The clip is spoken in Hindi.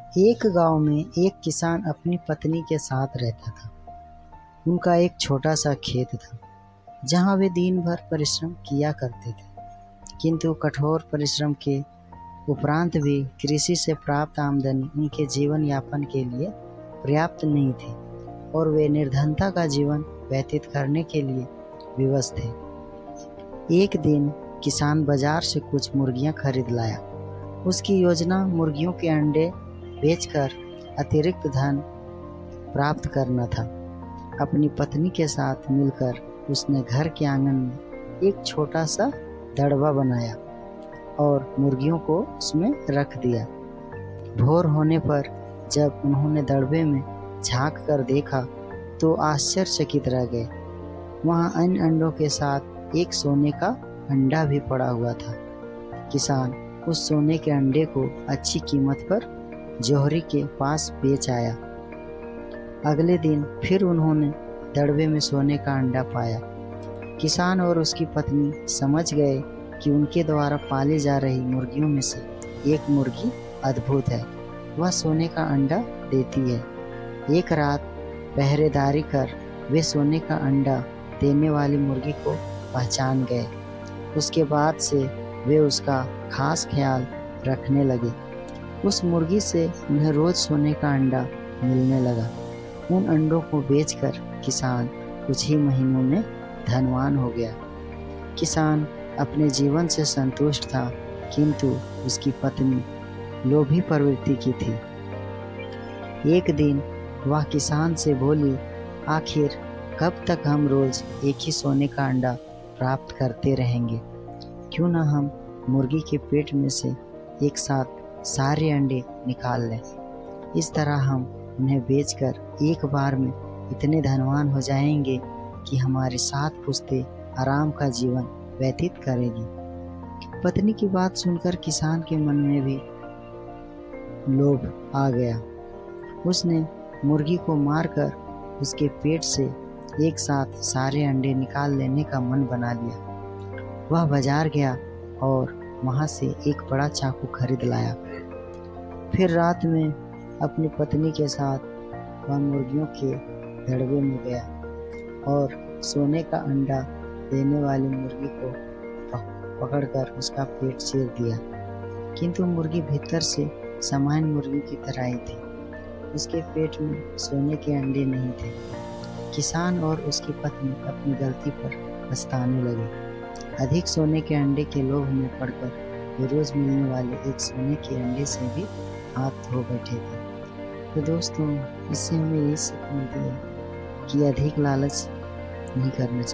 एक गांव में एक किसान अपनी पत्नी के साथ रहता था। उनका एक छोटा सा खेत था जहां वे दिन भर परिश्रम किया करते थे, किंतु कठोर परिश्रम के उपरांत भी कृषि से प्राप्त आमदनी उनके जीवन यापन के लिए पर्याप्त नहीं थी और वे निर्धनता का जीवन व्यतीत करने के लिए विवश थे। एक दिन किसान बाजार से कुछ मुर्गियां खरीद लाया। उसकी योजना मुर्गियों के अंडे बेचकर अतिरिक्त धन प्राप्त करना था। अपनी पत्नी के साथ मिलकर उसने घर के आंगन में एक छोटा सा दड़बा बनाया और मुर्गियों को उसमें रख दिया। भोर होने पर जब उन्होंने दड़बे में झांक कर देखा तो आश्चर्यचकित रह गए। वहां अन्य अंडों के साथ एक सोने का अंडा भी पड़ा हुआ था। किसान उस सोने के अंडे को अच्छी कीमत पर जौहरी के पास बेच आया। अगले दिन फिर उन्होंने दड़बे में सोने का अंडा पाया। किसान और उसकी पत्नी समझ गए कि उनके द्वारा पाली जा रही मुर्गियों में से एक मुर्गी अद्भुत है, वह सोने का अंडा देती है। एक रात पहरेदारी कर वे सोने का अंडा देने वाली मुर्गी को पहचान गए। उसके बाद से वे उसका खास ख्याल रखने लगे। उस मुर्गी से उन्हें रोज सोने का अंडा मिलने लगा। उन अंडों को बेचकर किसान कुछ ही महीनों में धनवान हो गया। किसान अपने जीवन से संतुष्ट था, किंतु उसकी पत्नी लोभी प्रवृत्ति की थी। एक दिन वह किसान से बोली, आखिर कब तक हम रोज एक ही सोने का अंडा प्राप्त करते रहेंगे? क्यों ना हम मुर्गी के पेट में से एक साथ सारे अंडे निकाल लें। इस तरह हम उन्हें बेचकर एक बार में इतने धनवान हो जाएंगे कि हमारे 7 पुश्तें आराम का जीवन व्यतीत करेगी। पत्नी की बात सुनकर किसान के मन में भी लोभ आ गया। उसने मुर्गी को मारकर उसके पेट से एक साथ सारे अंडे निकाल लेने का मन बना लिया। वह बाजार गया और वहां से एक बड़ा चाकू खरीद लाया। फिर रात में अपनी पत्नी के साथ वह मुर्गियों के दड़बे में गया और सोने का अंडा देने वाली मुर्गी को पकड़कर उसका पेट चीर दिया, किंतु मुर्गी भीतर से सामान्य मुर्गी की तरह ही थी। उसके पेट में सोने के अंडे नहीं थे। किसान और उसकी पत्नी अपनी गलती पर पछताने लगे। अधिक सोने के अंडे के लोभ में पड़कर वे रोज मिलने वाले एक सोने के अंडे से भी हाथ धो बैठे थे। तो दोस्तों, इससे हमें ये सीख मिलती है कि अधिक लालच नहीं करना चाहिए।